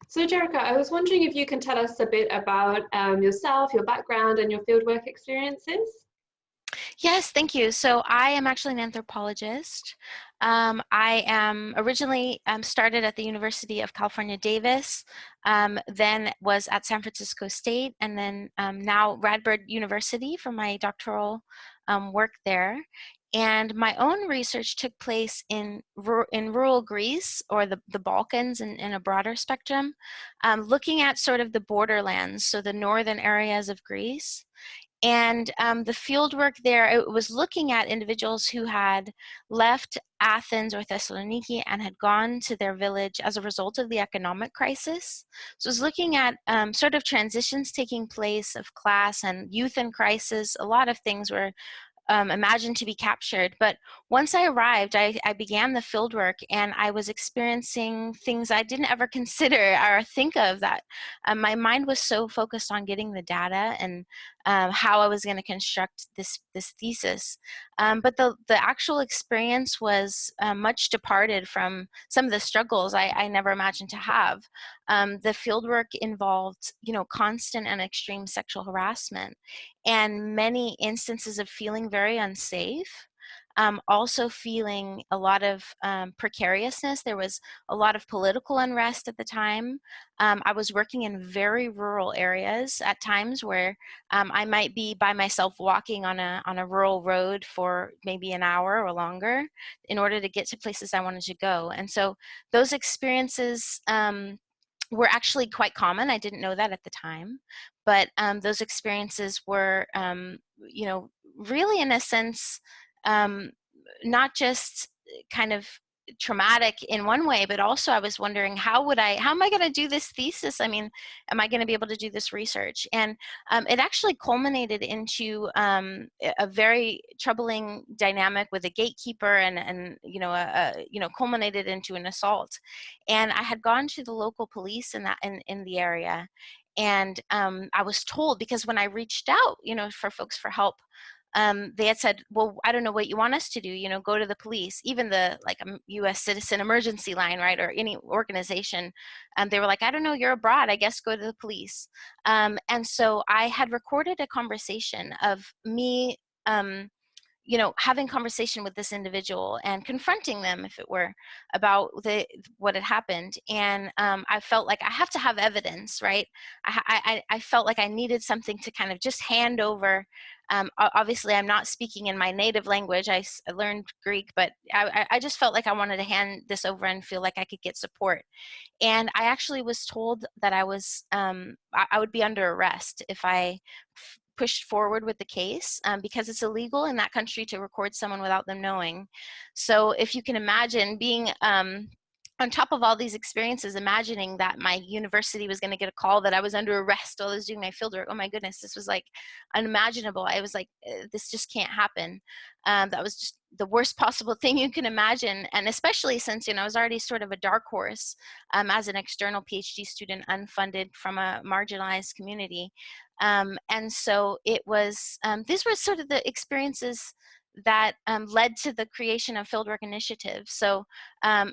So Jerika, I was wondering if you can tell us a bit about yourself, your background, and your fieldwork experiences. Yes, thank you. So I am actually an anthropologist. I am originally started at the University of California, Davis, then was at San Francisco State, and then now Radboud University for my doctoral work there. And my own research took place in rural Greece, or the Balkans in a broader spectrum, looking at sort of the borderlands, so the northern areas of Greece. And the field work there, it was looking at individuals who had left Athens or Thessaloniki and had gone to their village as a result of the economic crisis. So it was looking at sort of transitions taking place of class and youth in crisis. A lot of things were imagined to be captured. But once I arrived, I began the field work, and I was experiencing things I didn't ever consider or think of. That my mind was so focused on getting the data and how I was going to construct this thesis. But the actual experience was much departed from some of the struggles I never imagined to have. The fieldwork involved, constant and extreme sexual harassment, and many instances of feeling very unsafe. Also feeling a lot of precariousness. There was a lot of political unrest at the time. I was working in very rural areas at times where I might be by myself walking on a rural road for maybe an hour or longer in order to get to places I wanted to go. And so those experiences were actually quite common. I didn't know that at the time, but those experiences were, really in a sense, not just kind of traumatic in one way, but also I was wondering, how am I going to do this thesis? I mean, am I going to be able to do this research? And it actually culminated into a very troubling dynamic with a gatekeeper, and culminated into an assault. And I had gone to the local police in the area, and I was told, because when I reached out, for folks for help, they had said, well, I don't know what you want us to do, go to the police, even the U.S. citizen emergency line, right, or any organization. They were like, I don't know, you're abroad, I guess go to the police. And so I had recorded a conversation of me, having conversation with this individual and confronting them, if it were, about what had happened. And I felt like I have to have evidence, right? I felt like I needed something to kind of just hand over. Obviously, I'm not speaking in my native language. I learned Greek, but I just felt like I wanted to hand this over and feel like I could get support. And I actually was told that I would be under arrest if I pushed forward with the case, because it's illegal in that country to record someone without them knowing. So if you can imagine being on top of all these experiences, imagining that my university was going to get a call that I was under arrest while I was doing my fieldwork. Oh my goodness, this was like unimaginable. I was like, this just can't happen. That was just the worst possible thing you can imagine. And especially since, I was already sort of a dark horse as an external PhD student, unfunded from a marginalized community. And so it was, these were sort of the experiences that led to the creation of Fieldwork Initiative. So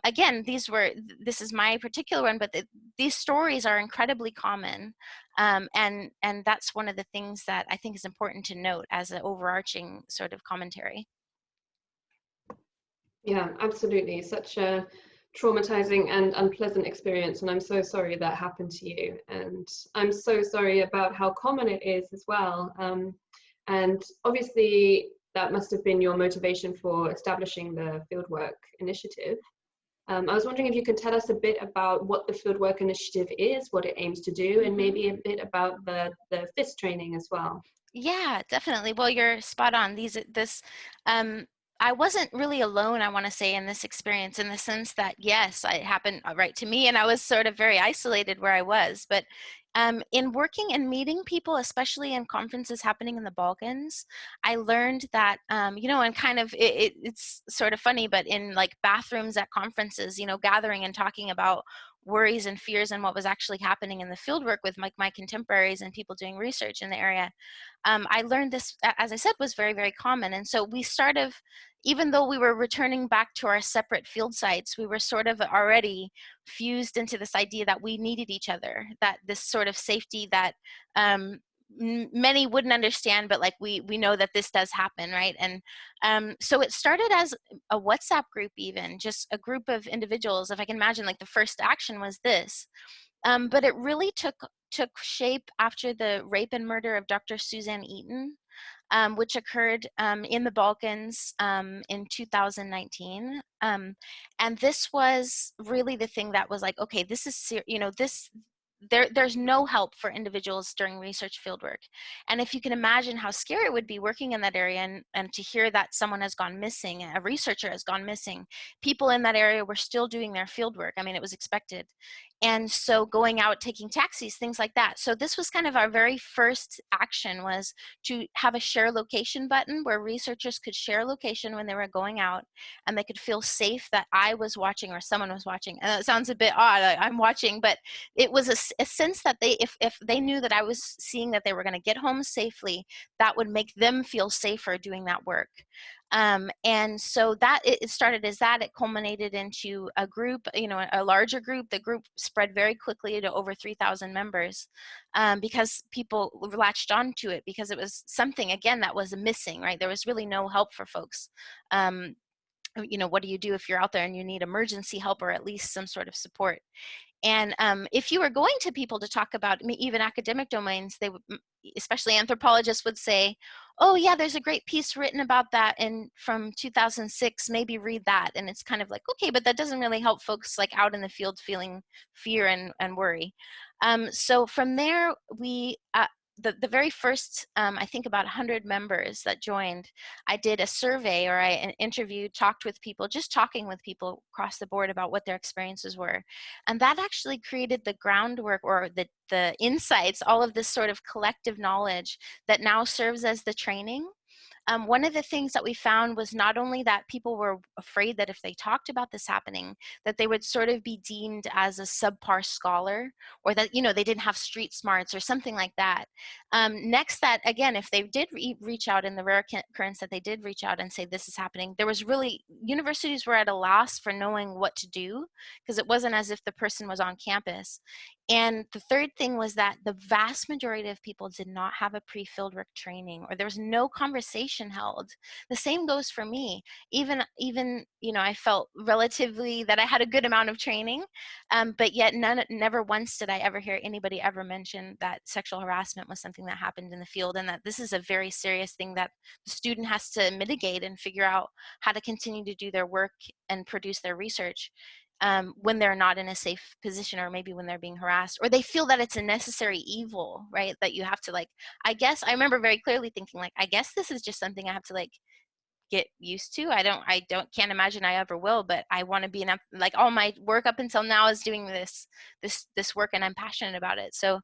again, this is my particular one, but these stories are incredibly common. And that's one of the things that I think is important to note as an overarching sort of commentary. Yeah, absolutely. Such a traumatizing and unpleasant experience, and I'm so sorry that happened to you. And I'm so sorry about how common it is as well. And obviously, that must have been your motivation for establishing the Fieldwork Initiative. I was wondering if you could tell us a bit about what the Fieldwork Initiative is, what it aims to do, and maybe a bit about the FIS training as well. Yeah, definitely. Well, you're spot on. I wasn't really alone, I want to say, in this experience, in the sense that, yes, it happened right to me, and I was sort of very isolated where I was. But in working and meeting people, especially in conferences happening in the Balkans, I learned that, and kind of, it's sort of funny, but in like bathrooms at conferences, gathering and talking about worries and fears and what was actually happening in the fieldwork with my contemporaries and people doing research in the area, I learned this, as I said, was very, very common. And so we even though we were returning back to our separate field sites, we were sort of already fused into this idea that we needed each other, that this sort of safety that many wouldn't understand, but like we know that this does happen, right? And so it started as a WhatsApp group, even just a group of individuals. If I can imagine, like the first action was this, but it really took shape after the rape and murder of Dr. Suzanne Eaton, which occurred in the Balkans in 2019. And this was really the thing that was like, okay, this is, you know, there's no help for individuals during research fieldwork. And if you can imagine how scary it would be working in that area, and to hear that someone has gone missing, a researcher has gone missing, people in that area were still doing their fieldwork. I mean, it was expected. And so going out, taking taxis, things like that. So this was kind of our very first action, was to have a share location button where researchers could share location when they were going out, and they could feel safe that I was watching or someone was watching. And that sounds a bit odd, I'm watching, but it was a sense that they, if they knew that I was seeing that they were going to get home safely, that would make them feel safer doing that work. And so that it started as that. It culminated into a group, you know, a larger group. The group spread very quickly to over 3,000 members, because people latched onto it, because it was something, again, that was missing, right? There was really no help for folks. You know, what do you do if you're out there and you need emergency help, or at least some sort of support? And if you were going to people to talk about even academic domains, they would, especially anthropologists, would say, oh yeah, there's a great piece written about that from 2006, maybe read that. And it's kind of like, okay, but that doesn't really help folks like out in the field feeling fear and worry. So from there, we, the very first, I think about 100 members that joined, I did a survey, or I interviewed, talked with people, just talking with people across the board about what their experiences were. And that actually created the groundwork, or the insights, all of this sort of collective knowledge that now serves as the training. One of the things that we found was not only that people were afraid that if they talked about this happening, that they would sort of be deemed as a subpar scholar, or that, you know, they didn't have street smarts or something like that. Next, that again, if they did reach out, in the rare occurrence that they did reach out and say this is happening, there was really, universities were at a loss for knowing what to do, because it wasn't as if the person was on campus. And the third thing was that the vast majority of people did not have a pre-fieldwork training, or there was no conversation held. The same goes for me. Even you know, I felt relatively that I had a good amount of training, but yet never once did I ever hear anybody ever mention that sexual harassment was something that happened in the field, and that this is a very serious thing that the student has to mitigate and figure out how to continue to do their work and produce their research. When they're not in a safe position, or maybe when they're being harassed, or they feel that it's a necessary evil, right? That you have to, like, I guess I remember very clearly thinking, like, I guess this is just something I have to like get used to. Can't imagine I ever will, but I want to be enough, like all my work up until now is doing this work, and I'm passionate about it. So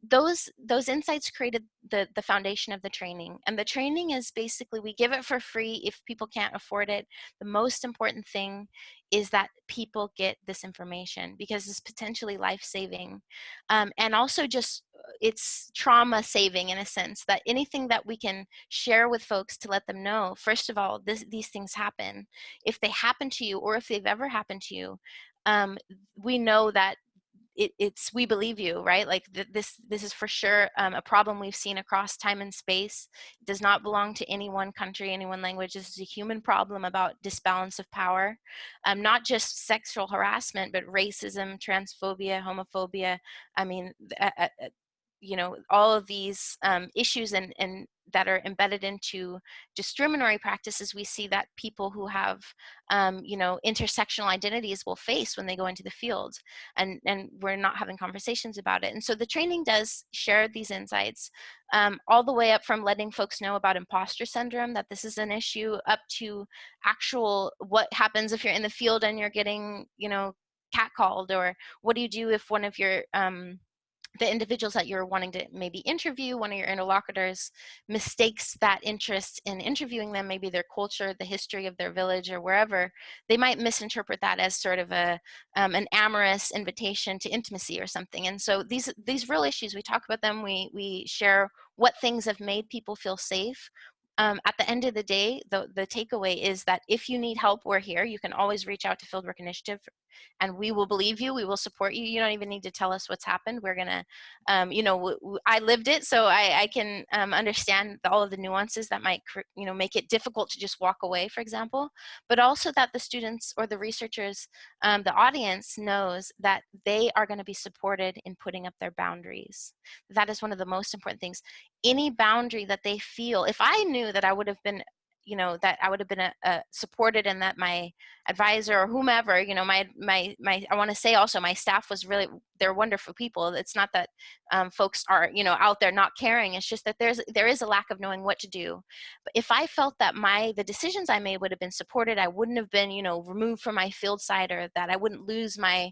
those insights created the foundation of the training. And the training is basically, we give it for free if people can't afford it. The most important thing is that people get this information, because it's potentially life-saving, and also just it's trauma saving, in a sense, that anything that we can share with folks to let them know, first of all, these things happen. If they happen to you, or if they've ever happened to you, we know that we believe you, right? Like this is for sure a problem we've seen across time and space. It does not belong to any one country, any one language. This is a human problem about disbalance of power, not just sexual harassment, but racism, transphobia, homophobia. I mean, you know, all of these issues and that are embedded into discriminatory practices, we see that people who have, you know, intersectional identities will face when they go into the field, and we're not having conversations about it. And so the training does share these insights, all the way up from letting folks know about imposter syndrome, that this is an issue, up to actual what happens if you're in the field and you're getting, you know, catcalled, or what do you do if one of your the individuals that you're wanting to maybe interview, one of your interlocutors, mistakes that interest in interviewing them, maybe their culture, the history of their village, or wherever. They might misinterpret that as sort of an amorous invitation to intimacy or something. And so these real issues, we talk about them, we share what things have made people feel safe, at the end of the day, the takeaway is that if you need help, we're here. You can always reach out to Fieldwork Initiative, and we will believe you. We will support you. You don't even need to tell us what's happened. We're gonna, I lived it, so I can understand all of the nuances that might, make it difficult to just walk away, for example. But also that the students or the researchers, the audience knows that they are going to be supported in putting up their boundaries. That is one of the most important things. Any boundary that they feel, if I knew that I would have been, that I would have been supported, and that my advisor or whomever, I want to say also my staff was really, they're wonderful people. It's not that folks are, out there not caring. It's just that there is a lack of knowing what to do. But if I felt that the decisions I made would have been supported, I wouldn't have been, removed from my field site, or that I wouldn't lose my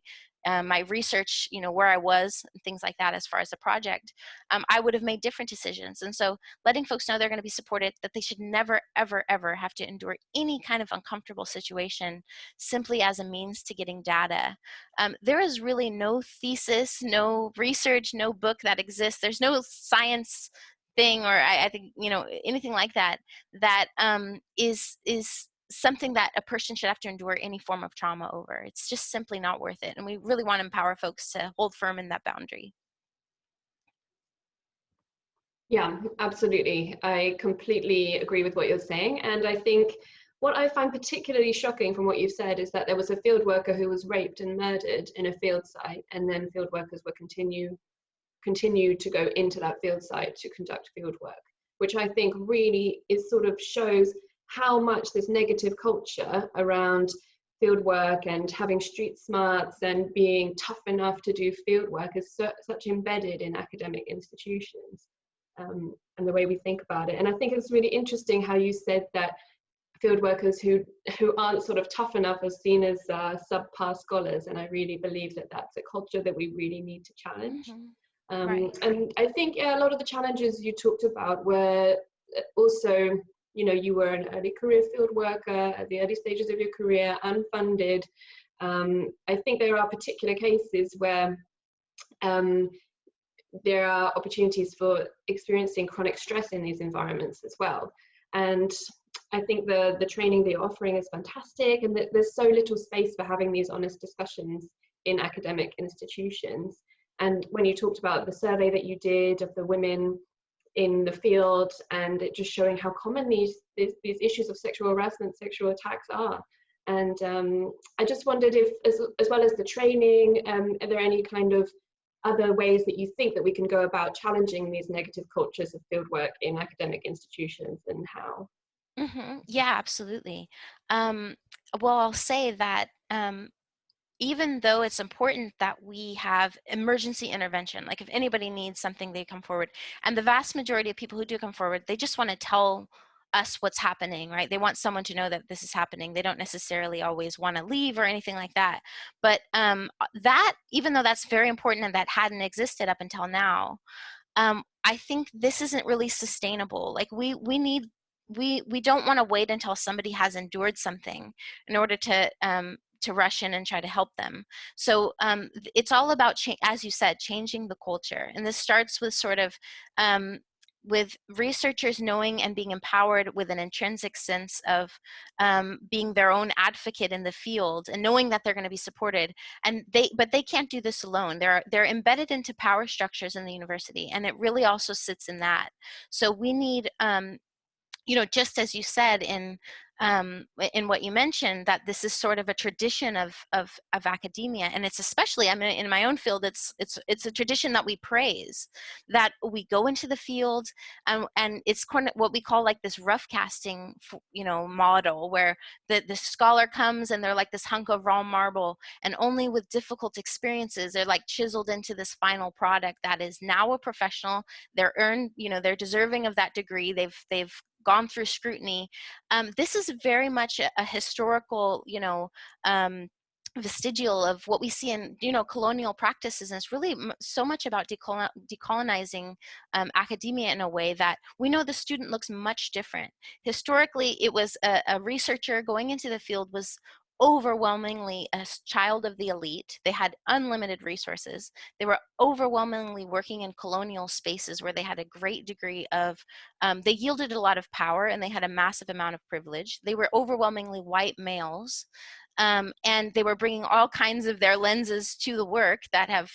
research, where I was, and things like that as far as the project, I would have made different decisions. And so letting folks know they're going to be supported, that they should never, ever, ever have to endure any kind of uncomfortable situation simply as a means to getting data. There is really no thesis, no research, no book that exists. There's no science thing, or I think, anything like that, that is something that a person should have to endure any form of trauma over. It's just simply not worth it. And we really want to empower folks to hold firm in that boundary. Yeah, absolutely. I completely agree with what you're saying. And I think what I find particularly shocking from what you've said is that there was a field worker who was raped and murdered in a field site, and then field workers were continued to go into that field site to conduct field work, which I think really sort of shows how much this negative culture around field work and having street smarts and being tough enough to do field work is such embedded in academic institutions, and the way we think about it. And I think it's really interesting how you said that field workers who aren't sort of tough enough are seen as subpar scholars, and I really believe that that's a culture that we really need to challenge. Right. And I think a lot of the challenges you talked about were also, you were an early career field worker at the early stages of your career, unfunded. I think there are particular cases where there are opportunities for experiencing chronic stress in these environments as well. And I think the training that you're offering is fantastic, and that there's so little space for having these honest discussions in academic institutions. And when you talked about the survey that you did of the women in the field, and it just showing how common these issues of sexual harassment, sexual attacks are. And I just wondered if, as well as the training, are there any kind of other ways that you think that we can go about challenging these negative cultures of fieldwork in academic institutions, and how? Yeah, absolutely. Well, I'll say that even though it's important that we have emergency intervention, like if anybody needs something, they come forward. And the vast majority of people who do come forward, they just want to tell us what's happening, right? They want someone to know that this is happening. They don't necessarily always want to leave or anything like that. But that, even though that's very important and that hadn't existed up until now, I think this isn't really sustainable. Like we don't want to wait until somebody has endured something in order to rush in and try to help them. So it's all about, as you said, changing the culture. And this starts with sort of with researchers knowing and being empowered with an intrinsic sense of being their own advocate in the field and knowing that they're going to be supported. And but they can't do this alone. They're embedded into power structures in the university, and it really also sits in that. So we need just as you said in what you mentioned, that this is sort of a tradition of academia, and it's especially, I mean, in my own field, it's a tradition that we praise, that we go into the field, and it's kind of what we call like this rough casting, model, where the scholar comes and they're like this hunk of raw marble, and only with difficult experiences they're like chiseled into this final product that is now a professional. They're they're deserving of that degree. They've gone through scrutiny. This is very much a historical, vestigial of what we see in, colonial practices. And it's really so much about decolonizing academia in a way that we know the student looks much different. Historically, it was a researcher going into the field was overwhelmingly a child of the elite. They had unlimited resources. They were overwhelmingly working in colonial spaces where they had a great degree of, they yielded a lot of power, and they had a massive amount of privilege. They were overwhelmingly white males. And they were bringing all kinds of their lenses to the work that have,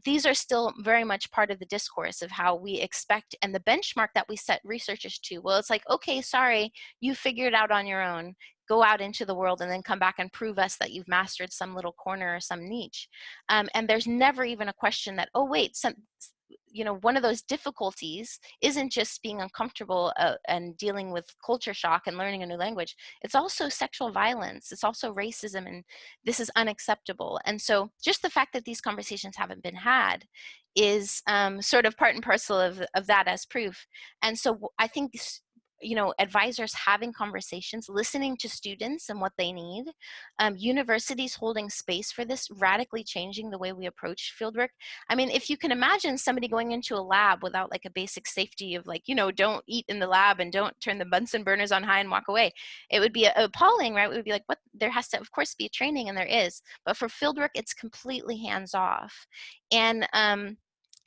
these are still very much part of the discourse of how we expect, and the benchmark that we set researchers to. Well, it's like, okay, sorry, you figured it out on your own. Go out into the world and then come back and prove us that you've mastered some little corner or some niche. And there's never even a question that, oh, wait, one of those difficulties isn't just being uncomfortable and dealing with culture shock and learning a new language. It's also sexual violence. It's also racism, and this is unacceptable. And so just the fact that these conversations haven't been had is sort of part and parcel of that as proof. And so I think advisors having conversations, listening to students and what they need, universities holding space for this, radically changing the way we approach fieldwork. I mean, if you can imagine somebody going into a lab without like a basic safety of don't eat in the lab and don't turn the Bunsen burners on high and walk away, it would be appalling, right? It would be like, what? There has to, of course, be a training, and there is, but for fieldwork, it's completely hands off. And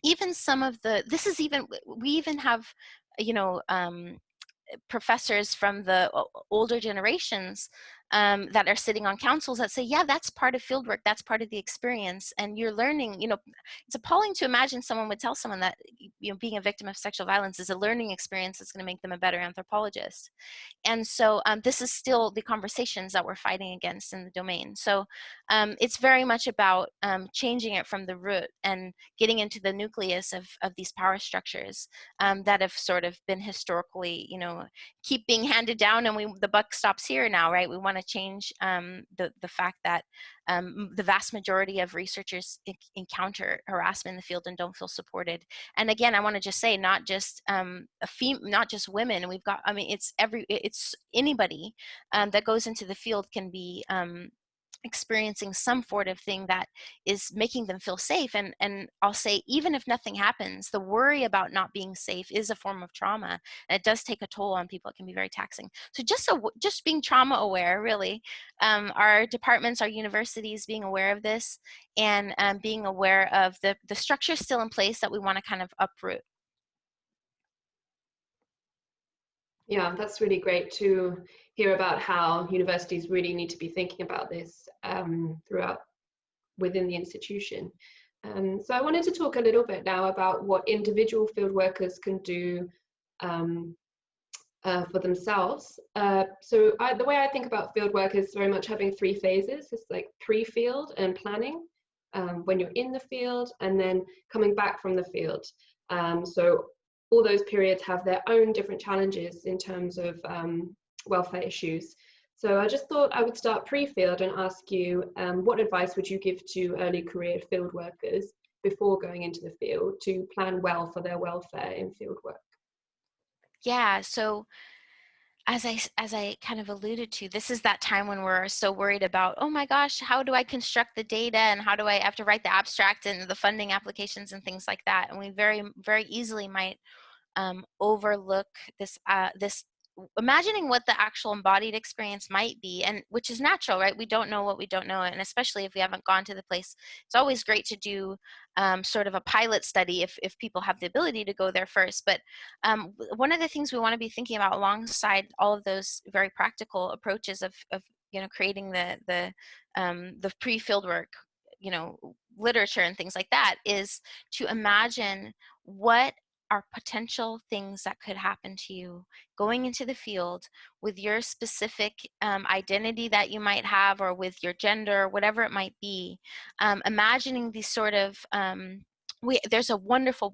even some of we even have, professors from the older generations that are sitting on councils that say, yeah, that's part of fieldwork, that's part of the experience, and you're learning. It's appalling to imagine someone would tell someone that being a victim of sexual violence is a learning experience that's going to make them a better anthropologist. And so this is still the conversations that we're fighting against in the domain. So it's very much about changing it from the root and getting into the nucleus of these power structures that have sort of been historically, keep being handed down, and the buck stops here now, right? We want to change the fact that the vast majority of researchers encounter harassment in the field and don't feel supported. And again, I want to just say, not just not just women. We've got, it's anybody that goes into the field can be experiencing some sort of thing that is making them feel safe. And I'll say, even if nothing happens, the worry about not being safe is a form of trauma, and it does take a toll on people. It can be very taxing. So just being trauma aware, really, our departments, our universities being aware of this, and being aware of the structures still in place that we want to kind of uproot. Yeah, that's really great to hear about how universities really need to be thinking about this throughout within the institution. So I wanted to talk a little bit now about what individual field workers can do for themselves. So the way I think about field work is very much having three phases. It's like pre-field and planning, when you're in the field, and then coming back from the field. So all those periods have their own different challenges in terms of welfare issues. So I just thought I would start pre-field and ask you, what advice would you give to early career field workers before going into the field to plan well for their welfare in field work? Yeah, so as I kind of alluded to, this is that time when we're so worried about, oh my gosh, how do I construct the data, and how do I have to write the abstract and the funding applications and things like that. And we very, very easily might overlook this imagining what the actual embodied experience might be, and which is natural, right? We don't know what we don't know, and especially if we haven't gone to the place, it's always great to do sort of a pilot study if people have the ability to go there first. But one of the things we want to be thinking about alongside all of those very practical approaches of creating the pre-field work, literature and things like that, is to imagine what are potential things that could happen to you going into the field with your specific identity that you might have, or with your gender, whatever it might be. Imagining these sort of there's a wonderful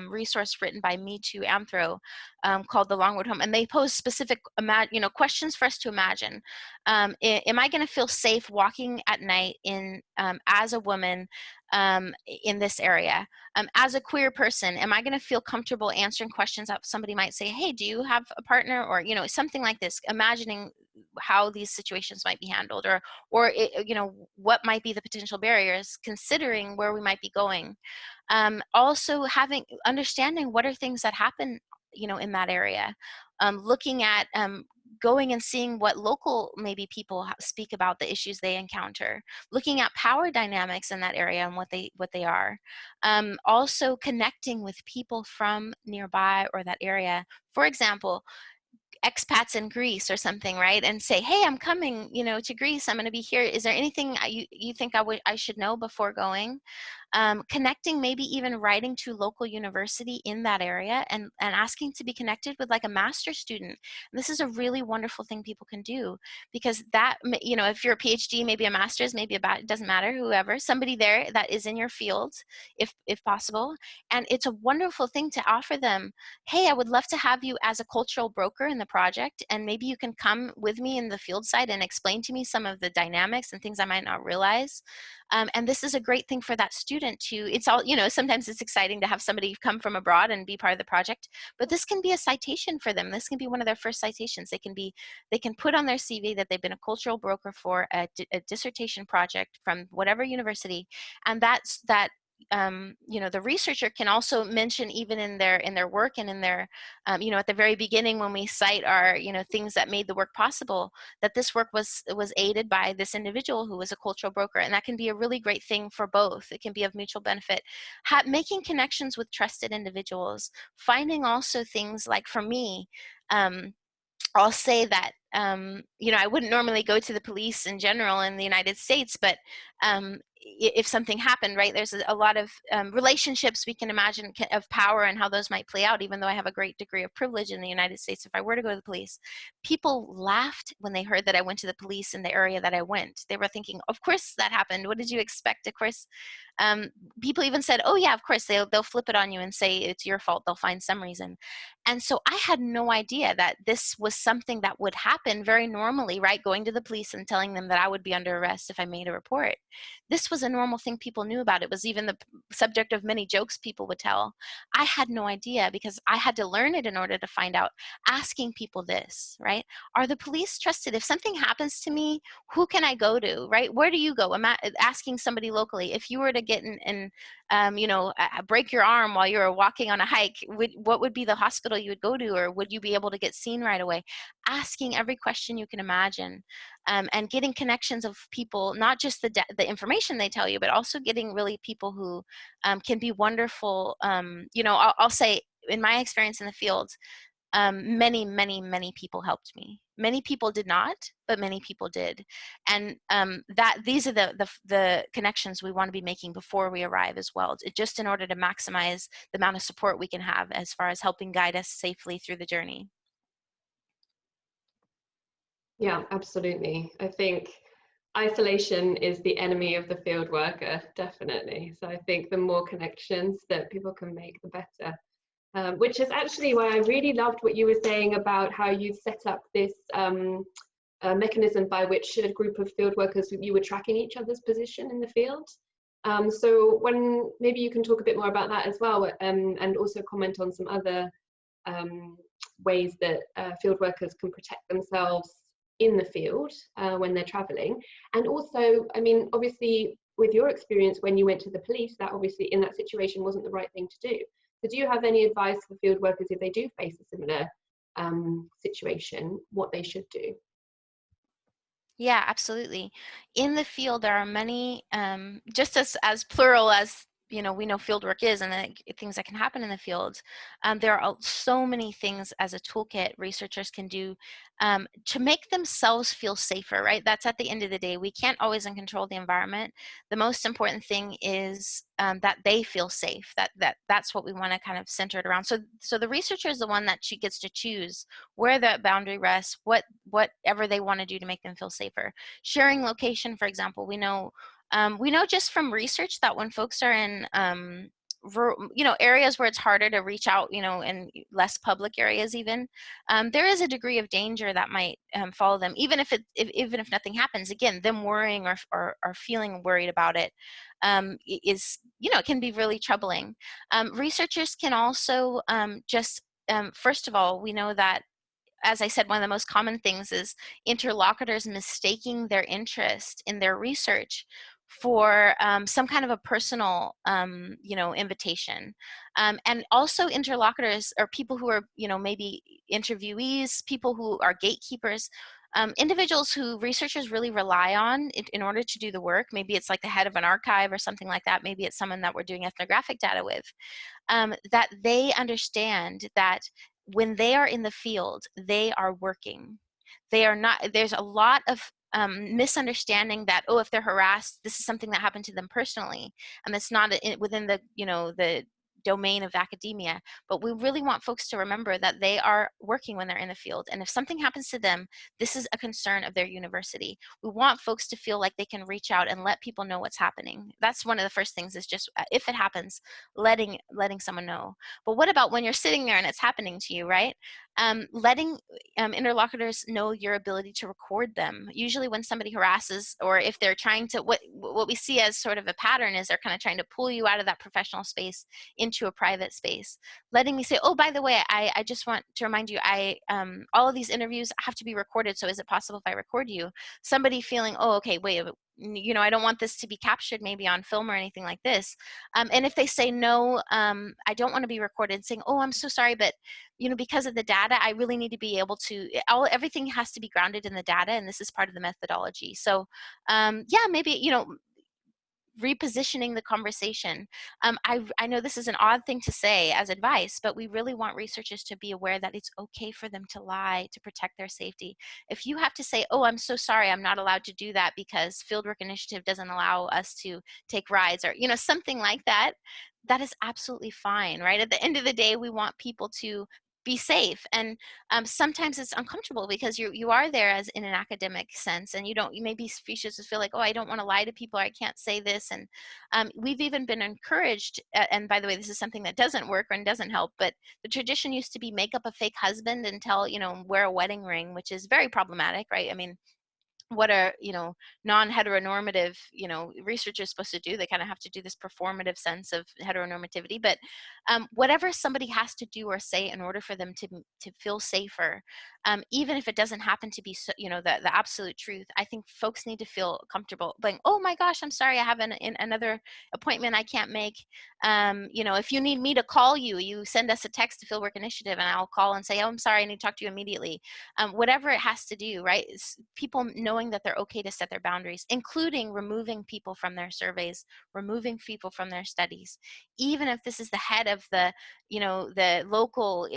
resource written by Me Too Anthro called The Long Road Home, and they pose specific questions for us to imagine. Am I going to feel safe walking at night in as a woman in this area? As a queer person, am I going to feel comfortable answering questions that somebody might say, hey, do you have a partner, or something like this? Imagining how these situations might be handled, or what might be the potential barriers, considering where we might be going. Also understanding what are things that happen in that area. Looking at going and seeing what local maybe people speak about the issues they encounter, looking at power dynamics in that area and what they are. Also connecting with people from nearby or that area. For example, expats in Greece or something, right? And say, hey, I'm coming, to Greece. I'm going to be here. Is there anything you think I should know before going? Connecting, maybe even writing to local university in that area and asking to be connected with like a master's student. And this is a really wonderful thing people can do, because that, if you're a PhD, maybe a master's, maybe it doesn't matter, whoever, somebody there that is in your field, if possible. And it's a wonderful thing to offer them, hey, I would love to have you as a cultural broker in the project, and maybe you can come with me in the field site and explain to me some of the dynamics and things I might not realize. And this is a great thing for that student to, it's all, sometimes it's exciting to have somebody come from abroad and be part of the project, but this can be a citation for them. This can be one of their first citations. They can put on their CV that they've been a cultural broker for a dissertation project from whatever university. And that's that. The researcher can also mention, even in their work and in their, at the very beginning when we cite our, things that made the work possible, that this work was aided by this individual who was a cultural broker. And that can be a really great thing for both. It can be of mutual benefit. Making connections with trusted individuals, finding also things like, for me, I'll say that, I wouldn't normally go to the police in general in the United States, but if something happened, right, there's a lot of relationships we can imagine of power and how those might play out. Even though I have a great degree of privilege in the United States, if I were to go to the police, people laughed when they heard that I went to the police in the area that I went. They were thinking, of course that happened. What did you expect? Of course. People even said, oh yeah, of course, they'll flip it on you and say it's your fault. They'll find some reason. And so I had no idea that this was something that would happen very normally, right? Going to the police and telling them that I would be under arrest if I made a report. This was a normal thing people knew about. It was even the subject of many jokes people would tell. I had no idea, because I had to learn it in order to find out, asking people this, right? Are the police trusted? If something happens to me, who can I go to, right? Where do you go? I'm asking somebody locally. If you were to get break your arm while you were walking on a hike, what would be the hospital you would go to, or would you be able to get seen right away? Asking every question you can imagine, and getting connections of people, not just the information they tell you, but also getting really people who can be wonderful. I'll say, in my experience in the field, many, many, many people helped me. Many people did not, but many people did. And these are the connections we want to be making before we arrive as well, just in order to maximize the amount of support we can have as far as helping guide us safely through the journey. Yeah, absolutely. I think isolation is the enemy of the field worker, definitely. So I think the more connections that people can make, the better. Which is actually why I really loved what you were saying about how you set up this mechanism by which a group of field workers, you were tracking each other's position in the field. So maybe you can talk a bit more about that as well, and also comment on some other ways that field workers can protect themselves in the field when they're traveling. And also, I mean, obviously, with your experience when you went to the police, that obviously in that situation wasn't the right thing to do. So do you have any advice for field workers if they do face a similar situation, what they should do? Yeah, absolutely. In the field, there are many, just as plural as we know fieldwork is, and the things that can happen in the field. There are so many things as a toolkit researchers can do to make themselves feel safer, right? That's at the end of the day. We can't always control the environment. The most important thing is that they feel safe. That's what we want to kind of center it around. So the researcher is the one that gets to choose where that boundary rests, whatever they want to do to make them feel safer. Sharing location, for example, we know just from research that when folks are in areas where it's harder to reach out, in less public areas even, there is a degree of danger that might follow them, even if nothing happens. Again, them worrying or feeling worried about it is, it can be really troubling. Researchers can also first of all, we know that, as I said, one of the most common things is interlocutors mistaking their interest in their research for some kind of a personal, invitation. And also interlocutors or people who are, maybe interviewees, people who are gatekeepers, individuals who researchers really rely on in order to do the work. Maybe it's like the head of an archive or something like that. Maybe it's someone that we're doing ethnographic data with, that they understand that when they are in the field, they are working. They are not, there's a lot of misunderstanding that, oh, if they're harassed, this is something that happened to them personally, and it's not within the, the domain of academia. But we really want folks to remember that they are working when they're in the field, and if something happens to them, this is a concern of their university. We want folks to feel like they can reach out and let people know what's happening. That's one of the first things, is just if it happens, letting someone know. But what about when you're sitting there and it's happening to you, right? Letting interlocutors know your ability to record them. Usually when somebody harasses, or if they're trying to, what we see as sort of a pattern is they're kind of trying to pull you out of that professional space into a private space. Letting me say, oh, by the way, I just want to remind you, all of these interviews have to be recorded, so is it possible if I record you? Somebody feeling, oh, okay, wait, I don't want this to be captured maybe on film or anything like this. And if they say, no, I don't want to be recorded, saying, oh, I'm so sorry, but because of the data, I really need to be able to, everything has to be grounded in the data, and this is part of the methodology. So yeah, maybe, repositioning the conversation. I know this is an odd thing to say as advice, but we really want researchers to be aware that it's okay for them to lie to protect their safety. If you have to say, oh, I'm so sorry, I'm not allowed to do that because Fieldwork Initiative doesn't allow us to take rides, or something like that, that is absolutely fine, right? At the end of the day, we want people to be safe, and sometimes it's uncomfortable because you are there as in an academic sense, and you maybe species feel like, oh, I don't want to lie to people, or I can't say this. And we've even been encouraged, and by the way, this is something that doesn't work and doesn't help, but the tradition used to be make up a fake husband and wear a wedding ring, which is very problematic, right? I mean, what are non-heteronormative researchers supposed to do? They kind of have to do this performative sense of heteronormativity. But whatever somebody has to do or say in order for them to feel safer, even if it doesn't happen to be the absolute truth, I think folks need to feel comfortable going, oh my gosh, I'm sorry, I have another appointment I can't make. If you need me to call you, you send us a text to Fieldwork Initiative, and I'll call and say, oh, I'm sorry, I need to talk to you immediately. Whatever it has to do, right? It's people knowing that they're okay to set their boundaries, including removing people from their surveys, removing people from their studies, even if this is the head of the local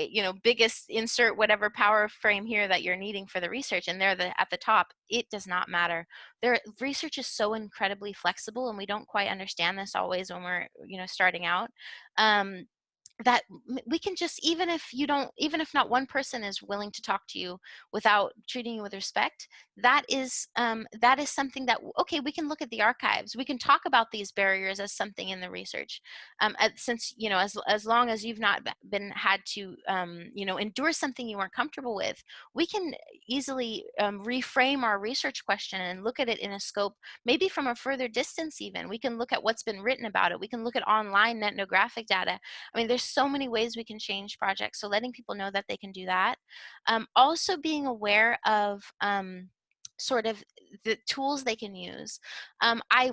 biggest insert whatever power frame here that you're needing for the research, and they're at the top. It does not matter. Research is so incredibly flexible, and we don't quite understand this always when we're starting out. That we can just, even if not one person is willing to talk to you without treating you with respect, that is something that, okay, we can look at the archives, we can talk about these barriers as something in the research, since as long as you've not had to endure something you weren't comfortable with, we can easily reframe our research question and look at it in a scope maybe from a further distance. Even we can look at what's been written about it, we can look at online ethnographic data. I mean, there's so many ways we can change projects, so letting people know that they can do that. Also being aware of sort of the tools they can use.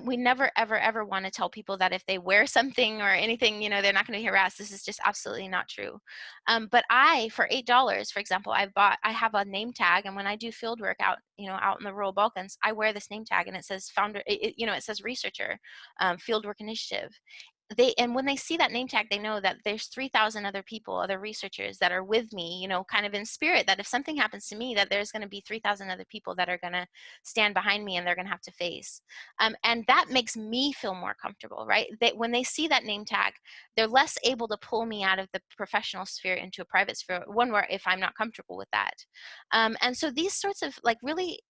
We never ever want to tell people that if they wear something or anything, they're not going to be harassed. This is just absolutely not true. But for $8, for example, I have a name tag, and when I do field work out in the rural Balkans, I wear this name tag, and it says founder, it says researcher, Fieldwork Initiative. And when they see that name tag, they know that there's 3,000 other people, other researchers that are with me, kind of in spirit, that if something happens to me, that there's going to be 3,000 other people that are going to stand behind me, and they're going to have to face. And that makes me feel more comfortable, right? When they see that name tag, they're less able to pull me out of the professional sphere into a private sphere, one where if I'm not comfortable with that. And so these sorts of really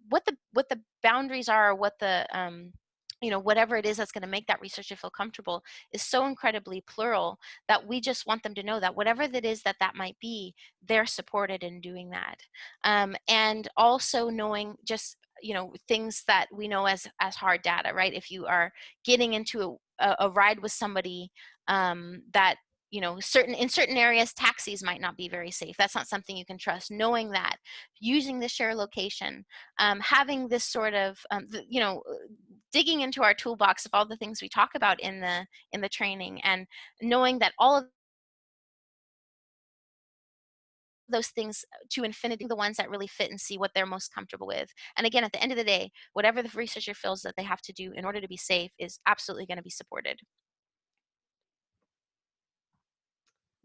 what the boundaries are, or what the whatever it is that's going to make that researcher feel comfortable is so incredibly plural, that we just want them to know that whatever that is that might be, they're supported in doing that. And also knowing just things that we know as hard data, right? If you are getting into a ride with somebody that in certain areas, taxis might not be very safe. That's not something you can trust. Knowing that, using the share location, having this sort of digging into our toolbox of all the things we talk about in the training, and knowing that all of those things to infinity, the ones that really fit and see what they're most comfortable with. And again, at the end of the day, whatever the researcher feels that they have to do in order to be safe is absolutely going to be supported.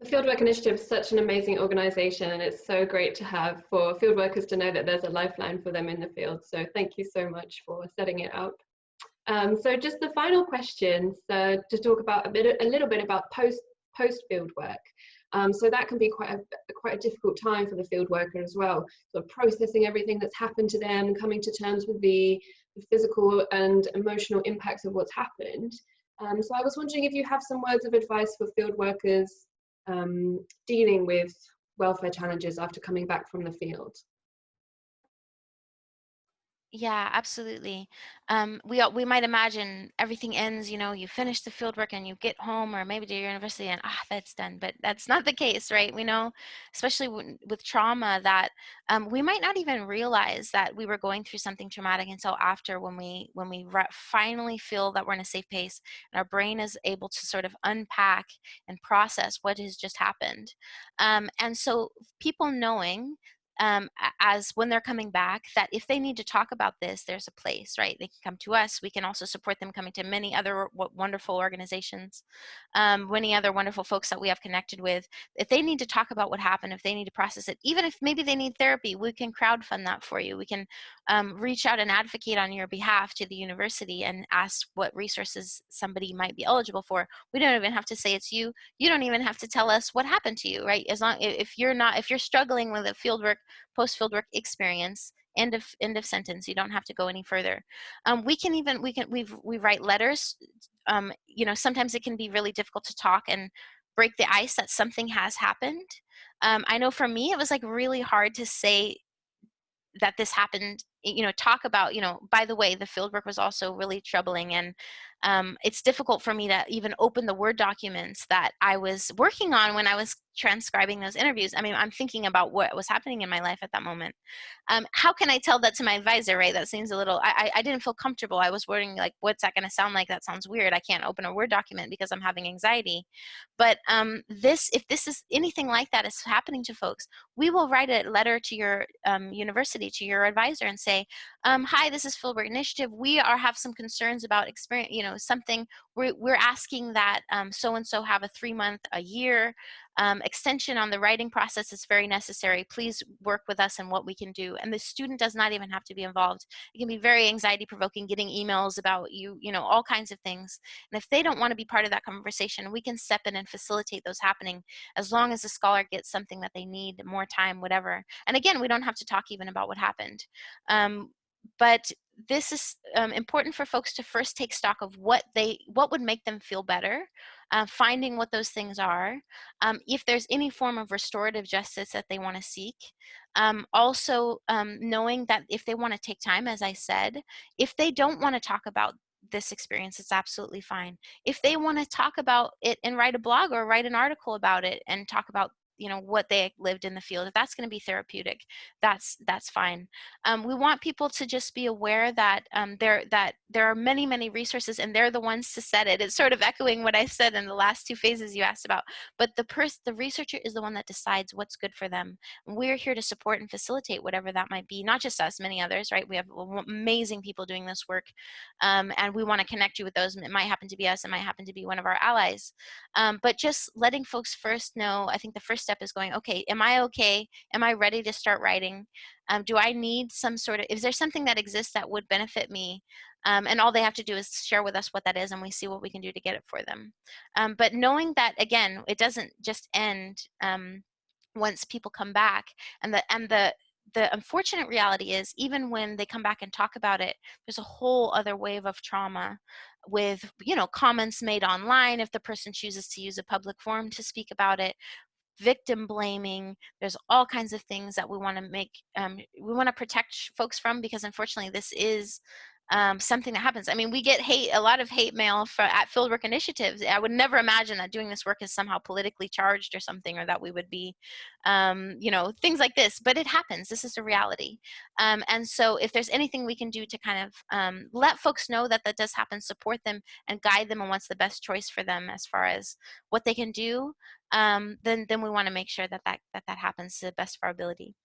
The Fieldwork Initiative is such an amazing organization, and it's so great to have for field workers to know that there's a lifeline for them in the field. So thank you so much for setting it up. So just the final questions to talk about a little bit about post field work. So that can be quite a difficult time for the field worker as well, sort of processing everything that's happened to them, coming to terms with the physical and emotional impacts of what's happened. So I was wondering if you have some words of advice for field workers dealing with welfare challenges after coming back from the field. Yeah, absolutely. We might imagine everything ends, you finish the field work and you get home, or maybe to your university, and that's done. But that's not the case, right? We know, especially with trauma, that we might not even realize that we were going through something traumatic until after, when we finally feel that we're in a safe pace and our brain is able to sort of unpack and process what has just happened. And so people knowing, as when they're coming back, that if they need to talk about this, there's a place, right? They can come to us. We can also support them coming to many other wonderful organizations, many other wonderful folks that we have connected with. If they need to talk about what happened, if they need to process it, even if maybe they need therapy, we can crowdfund that for you. We can reach out and advocate on your behalf to the university and ask what resources somebody might be eligible for. We don't even have to say it's you. You don't even have to tell us what happened to you, right? As long, if you're struggling with a post fieldwork experience, end of sentence. You don't have to go any further. We write letters. Sometimes it can be really difficult to talk and break the ice that something has happened. I know for me, it was like really hard to say that this happened, talk about, by the way, the fieldwork was also really troubling. And it's difficult for me to even open the Word documents that I was working on when I was transcribing those interviews. I mean, I'm thinking about what was happening in my life at that moment. How can I tell that to my advisor, right? That seems a little, I didn't feel comfortable. I was wondering, like, what's that going to sound like? That sounds weird. I can't open a Word document because I'm having anxiety. But if this is anything like that is happening to folks, we will write a letter to your university, to your advisor, and say, hi, this is Fieldwork Initiative. We have some concerns about experience, something. We're asking that so-and-so have a 3-month, a year extension on the writing process. Is very necessary. Please work with us and what we can do. And the student does not even have to be involved. It can be very anxiety provoking, getting emails about all kinds of things. And if they don't want to be part of that conversation, we can step in and facilitate those happening, as long as the scholar gets something that they need, more time, whatever. And again, we don't have to talk even about what happened. But this is important for folks to first take stock of what would make them feel better, finding what those things are, if there's any form of restorative justice that they want to seek. Also, knowing that if they want to take time, as I said, if they don't want to talk about this experience, it's absolutely fine. If they want to talk about it and write a blog or write an article about it and talk about what they lived in the field, if that's going to be therapeutic, that's fine. We want people to just be aware that there are many resources, and they're the ones to set it. It's sort of echoing what I said in the last 2 phases you asked about, but the researcher is the one that decides what's good for them. We're here to support and facilitate whatever that might be. Not just us, many others, right? We have amazing people doing this work, and we want to connect you with those. It might happen to be us, it might happen to be one of our allies, but just letting folks first know. I think the first step is going, okay, am I okay? Am I ready to start writing? Do I need some sort of, is there something that exists that would benefit me? And all they have to do is share with us what that is, and we see what we can do to get it for them. But knowing that, again, it doesn't just end once people come back. And the unfortunate reality is, even when they come back and talk about it, there's a whole other wave of trauma with, comments made online if the person chooses to use a public forum to speak about it, victim blaming. There's all kinds of things that we want to protect folks from, because unfortunately this is something that happens. I mean, we get a lot of hate mail at Fieldwork Initiatives. I would never imagine that doing this work is somehow politically charged or something, or that we would be, you know, things like this, but it happens. This is a reality. And so if there's anything we can do to kind of let folks know that that does happen, support them and guide them on what's the best choice for them as far as what they can do, then we want to make sure that that happens to the best of our ability.